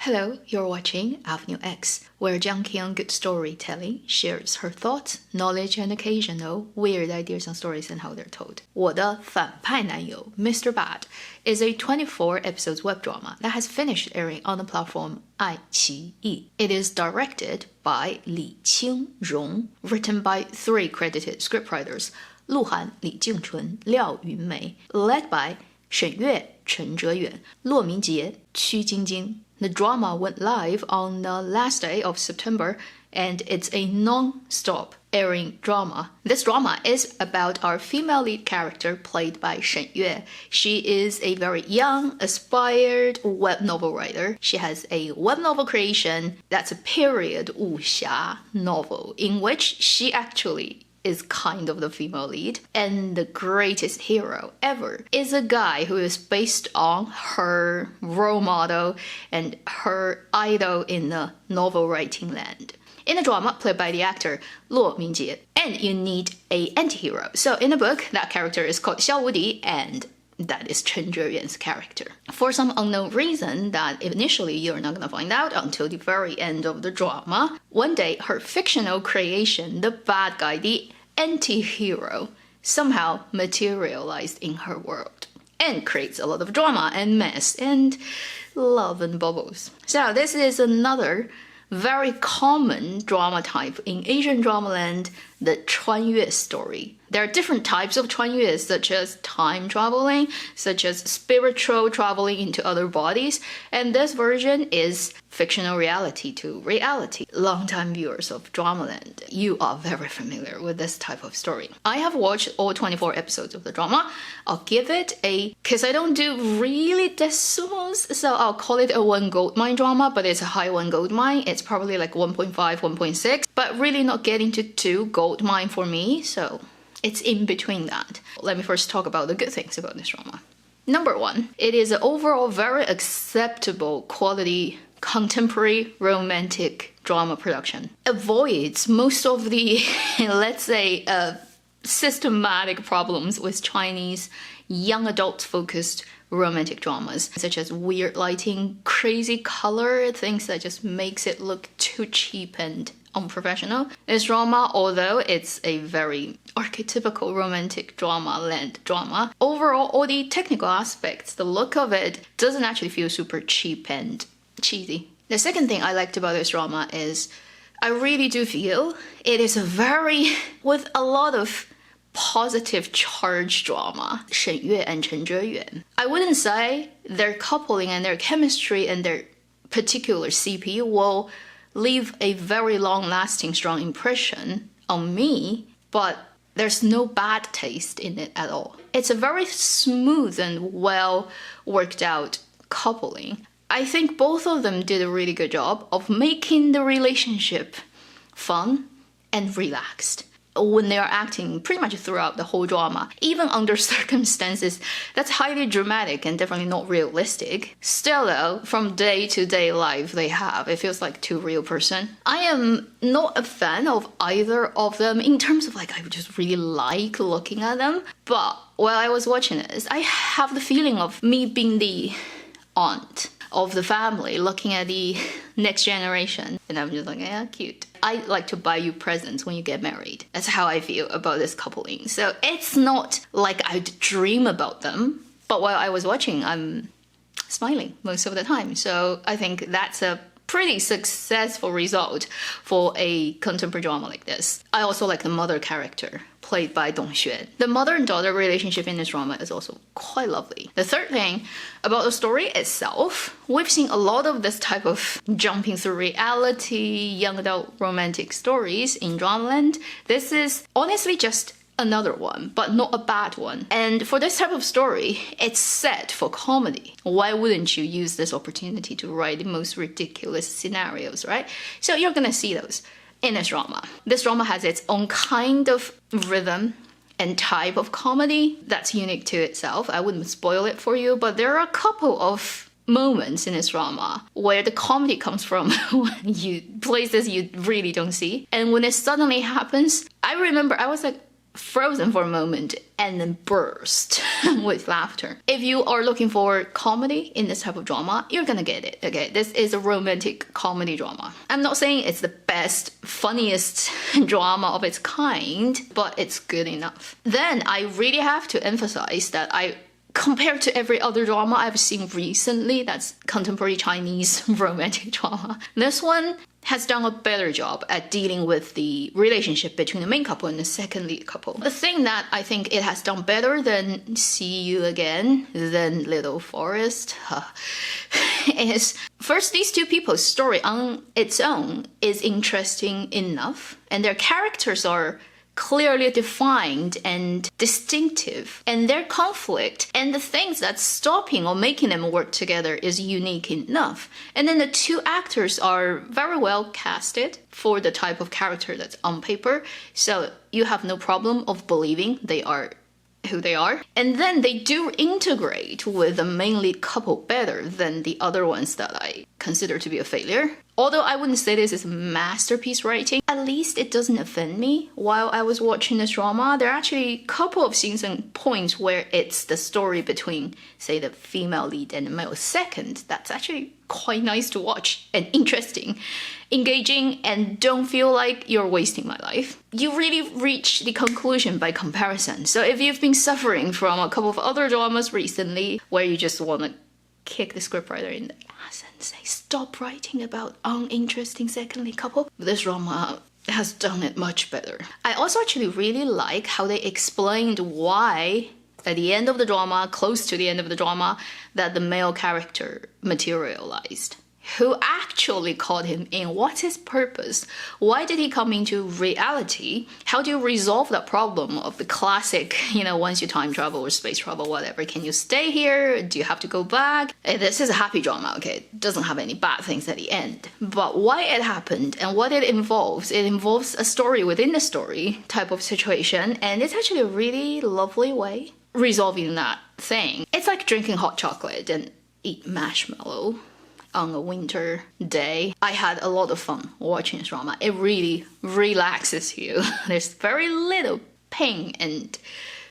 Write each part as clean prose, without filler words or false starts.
Hello, you're watching Avenue X, where junkie on good storytelling shares her thoughts, knowledge, and occasional weird ideas on stories and how they're told. 我的反派男友, Mr. Bad, is a 24 episodes web drama that has finished airing on the platform 爱奇艺. It is directed by Li Qingrong, written by 3 credited scriptwriters, 鹿晗、李静纯、廖云梅, led by 沈月、陈哲远、骆明杰、曲晶晶. The drama went live on the last day of September, and it's a non-stop airing drama. This drama is about our female lead character played by Shen Yue. She is a very young, aspired web novel writer. She has a web novel creation that's a period wuxia novel in which she actually is kind of the female lead, and the greatest hero ever is a guy who is based on her role model and her idol in the novel writing land. In the drama, played by the actor Luo Mingjie, and you need an anti-hero. So in the book, that character is called Xiao Wudi, and that is Chen Zheyuan's character. For some unknown reason that initially you're not going to find out until the very end of the drama, one day her fictional creation, the bad guy, the anti-hero, somehow materialized in her world and creates a lot of drama and mess and love and bubbles. So this is another very common drama type in Asian drama land, the 穿越 story. There are different types of 穿越, such as time traveling, such as spiritual traveling into other bodies, and this version is fictional reality to reality. Longtime viewers of Dramaland, you are very familiar with this type of story. I have watched all 24 episodes of the drama. I'll give it because I don't do really decimals, so I'll call it a 1 gold mine drama, but it's a high 1 gold mine. It's probably like 1.5, 1.6, but really not getting to 2 gold mine for me, so it's in between that. Let me first talk about the good things about this drama. Number 1, it is an overall very acceptable quality contemporary romantic drama production. Avoids most of the, let's say, systematic problems with Chinese young adult focused romantic dramas, such as weird lighting, crazy color, things that just makes it look too cheap and unprofessional. This drama, although it's a very archetypical romantic drama land drama, overall all the technical aspects, the look of it doesn't actually feel super cheap and cheesy. The second thing I liked about this drama is I really do feel it is a very, with a lot of positive charge drama. Shen Yue and Chen Zheyuan, I wouldn't say their coupling and their chemistry and their particular CP will leave a very long-lasting, strong impression on me, but there's no bad taste in it at all. It's a very smooth and well worked out coupling. I think both of them did a really good job of making the relationship fun and relaxed when they are acting pretty much throughout the whole drama, even under circumstances that's highly dramatic and definitely not realistic. Still though, from day to day life they have, it feels like 2 real person. I am not a fan of either of them in terms of like I just really like looking at them, but while I was watching this, I have the feeling of me being the aunt of the family looking at the next generation, and I'm just like, yeah, cute. I like to buy you presents when you get married. That's how I feel about this coupling. So it's not like I'd dream about them, but while I was watching, I'm smiling most of the time. So I think that's a pretty successful result for a contemporary drama like this. I also like the mother character, played by Dong Xuan. The mother and daughter relationship in this drama is also quite lovely. The third thing about the story itself, we've seen a lot of this type of jumping through reality, young adult romantic stories in Dramaland. This is honestly just another one, but not a bad one. And for this type of story, it's set for comedy. Why wouldn't you use this opportunity to write the most ridiculous scenarios, right? So you're gonna see those in this drama. This drama has its own kind of rhythm and type of comedy that's unique to itself. I wouldn't spoil it for you, but there are a couple of moments in this drama where the comedy comes from places you really don't see. And when it suddenly happens, I remember I was like frozen for a moment and then burst with laughter. If you are looking for comedy in this type of drama, you're gonna get it. Okay, this is a romantic comedy drama. I'm not saying it's the best, funniest drama of its kind, but it's good enough. Then I really have to emphasize that compared to every other drama I've seen recently, that's contemporary Chinese romantic drama, this one has done a better job at dealing with the relationship between the main couple and the second lead couple. The thing that I think it has done better than See You Again, than Little Forest, is first, these two people's story on its own is interesting enough, and their characters are clearly defined and distinctive, and their conflict and the things that's stopping or making them work together is unique enough. And then the two actors are very well casted for the type of character that's on paper, so you have no problem of believing they are who they are. And then they do integrate with the main lead couple better than the other ones that I consider to be a failure. Although I wouldn't say this is masterpiece writing, at least it doesn't offend me. While I was watching this drama, there are actually a couple of scenes and points where it's the story between, say, the female lead and the male second. That's actually quite nice to watch and interesting, engaging, and don't feel like you're wasting my life. You really reach the conclusion by comparison. So if you've been suffering from a couple of other dramas recently where you just want to kick the scriptwriter in the ass and say, stop writing about uninteresting second lead couple, this drama has done it much better. I also actually really like how they explained why at the end of the drama, close to the end of the drama, that the male character materialized. Who actually called him in? What's his purpose? Why did he come into reality? How do you resolve that problem of the classic, once you time travel or space travel, whatever, can you stay here? Do you have to go back? This is a happy drama, okay? It doesn't have any bad things at the end. But why it happened and what it involves a story within the story type of situation, and it's actually a really lovely way resolving that thing. It's like drinking hot chocolate and eat marshmallow on a winter day. I had a lot of fun watching this drama. It really relaxes you. There's very little pain and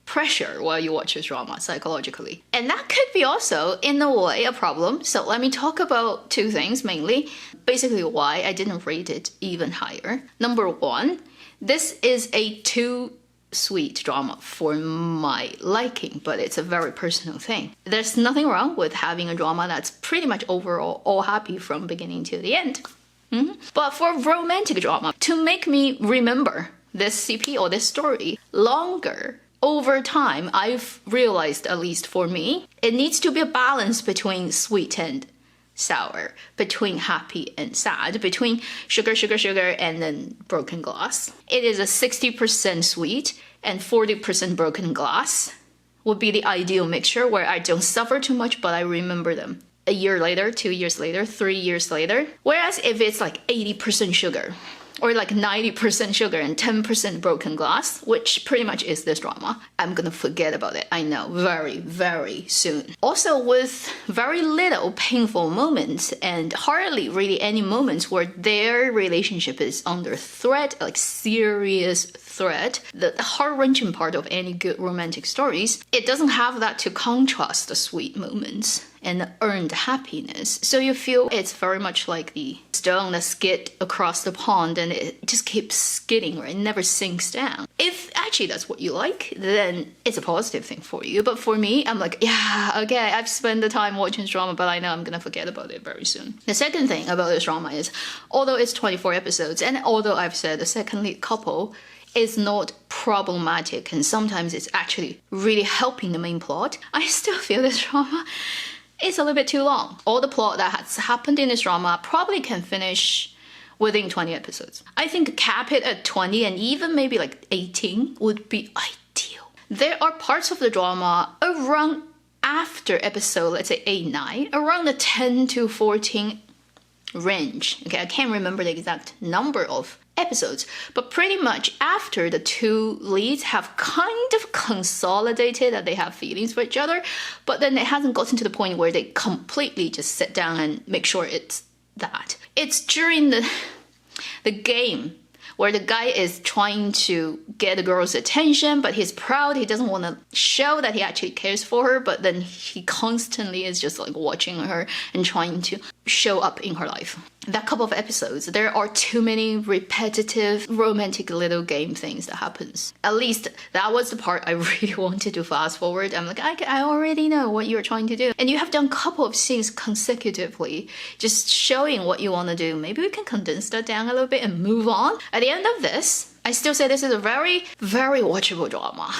pressure while you watch this drama psychologically. And that could be also, in a way, a problem. So let me talk about two things mainly. Basically why I didn't rate it even higher. Number one, this is a too sweet drama for my liking, but it's a very personal thing. There's nothing wrong with having a drama that's pretty much overall all happy from beginning to the end. But for romantic drama, to make me remember this CP or this story longer, over time, I've realized, at least for me, it needs to be a balance between sweet and sour, between happy and sad, between sugar, and then broken glass. It is a 60% sweet and 40% broken glass would be the ideal mixture where I don't suffer too much, but I remember them a year later, 2 years later, 3 years later. Whereas if it's like 80% sugar, or like 90% sugar and 10% broken glass, which pretty much is this drama, I'm gonna forget about it, I know, very, very soon. Also with very little painful moments and hardly really any moments where their relationship is under threat, like serious threat, the heart-wrenching part of any good romantic stories, it doesn't have that to contrast the sweet moments and the earned happiness. So you feel it's very much like the stone that skid across the pond and it just keeps skidding, right? It never sinks down. If actually that's what you like, then it's a positive thing for you. But for me, I'm like, yeah, okay, I've spent the time watching this drama, but I know I'm gonna forget about it very soon. The second thing about this drama is, although it's 24 episodes, and although I've said the second lead couple is not problematic and sometimes it's actually really helping the main plot, I still feel this drama is a little bit too long. All the plot that has happened in this drama probably can finish within 20 episodes. I think cap it at 20 and even maybe like 18 would be ideal. There are parts of the drama around after episode, let's say 8, 9, around the 10 to 14 range. Okay, I can't remember the exact number of episodes, but pretty much after the two leads have kind of consolidated that they have feelings for each other, but then it hasn't gotten to the point where they completely just sit down and make sure it's that. It's during the game where the guy is trying to get the girl's attention, but he's proud. He doesn't want to show that he actually cares for her, but then he constantly is just like watching her and trying to show up in her life. That couple of episodes, there are too many repetitive romantic little game things that happens. At least that was the part I really wanted to fast forward. I'm like, I already know what you're trying to do. And you have done a couple of scenes consecutively, just showing what you want to do. Maybe we can condense that down a little bit and move on. At the end of this, I still say this is a very, very watchable drama.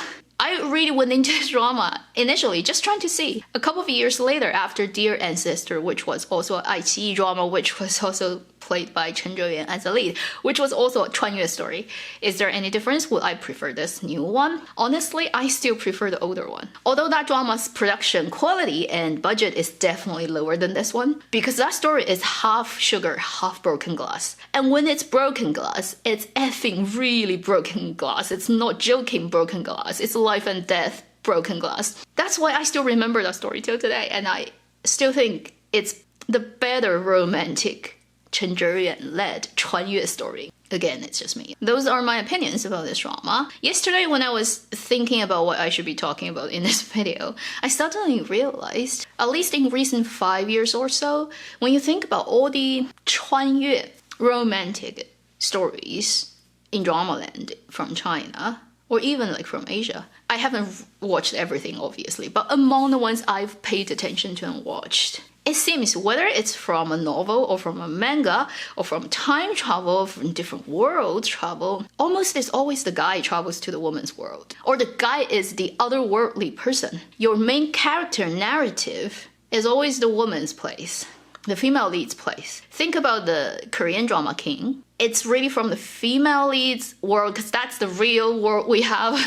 I really went into this drama initially just trying to see. A couple of years later, after Dear Ancestor, which was also an iQIYI drama, which was also played by Chen Zheyuan as a lead, which was also a 穿越 story. Is there any difference? Would I prefer this new one? Honestly, I still prefer the older one. Although that drama's production quality and budget is definitely lower than this one, because that story is half sugar, half broken glass. And when it's broken glass, it's effing really broken glass. It's not joking broken glass. It's life and death broken glass. That's why I still remember that story till today, and I still think it's the better romantic Chen Zheyuan-led 穿越 story. Again, it's just me. Those are my opinions about this drama. Yesterday, when I was thinking about what I should be talking about in this video, I suddenly realized, at least in recent 5 years or so, when you think about all the 穿越 romantic stories in drama land from China, or even like from Asia, I haven't watched everything obviously, but among the ones I've paid attention to and watched, it seems whether it's from a novel or from a manga or from time travel or from different world travel, almost it's always the guy travels to the woman's world. Or the guy is the otherworldly person. Your main character narrative is always the woman's place, the female lead's place. Think about the Korean drama King. It's really from the female lead's world, because that's the real world we have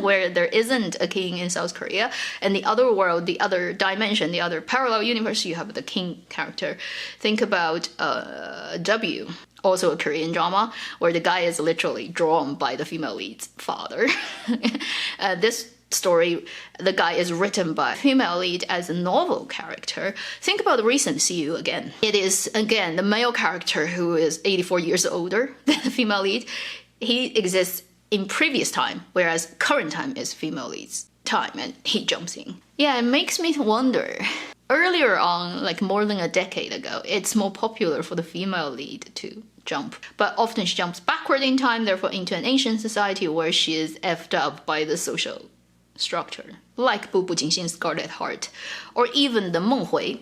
where there isn't a king in South Korea. And the other world, the other dimension, the other parallel universe, you have the king character. Think about W, also a Korean drama, where the guy is literally drawn by the female lead's father. This story, the guy is written by female lead as a novel character. Think about the recent See You Again. It is, again, the male character who is 84 years older than the female lead. He exists in previous time, whereas current time is female lead's time, and he jumps in. Yeah, it makes me wonder. Earlier on, like more than a decade ago, it's more popular for the female lead to jump, but often she jumps backward in time, therefore into an ancient society where she is effed up by the social structure, like 步步惊心 Scarlet Heart, or even the 梦回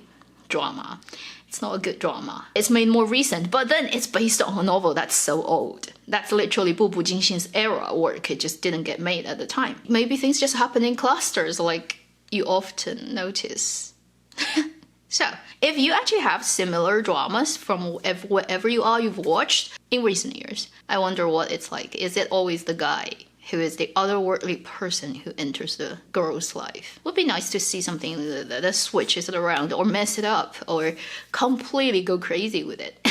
drama. It's not a good drama. It's made more recent, but then it's based on a novel that's so old. That's literally 步步惊心's era work. It just didn't get made at the time. Maybe things just happen in clusters, like you often notice. So, if you actually have similar dramas from wherever you are you've watched in recent years, I wonder what it's like. Is it always the guy who is the otherworldly person who enters the girl's life? Would be nice to see something that switches it around or mess it up or completely go crazy with it.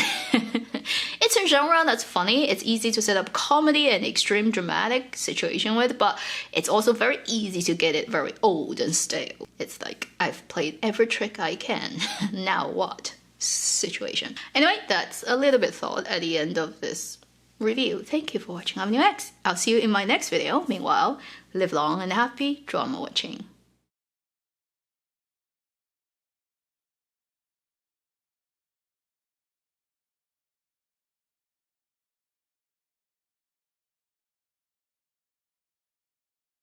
It's a genre that's funny. It's easy to set up comedy and extreme dramatic situation with, but it's also very easy to get it very old and stale. It's like, I've played every trick I can, now what situation. Anyway, that's a little bit thought at the end of this review. Thank you for watching Avenue X. I'll see you in my next video. Meanwhile, live long and happy drama watching.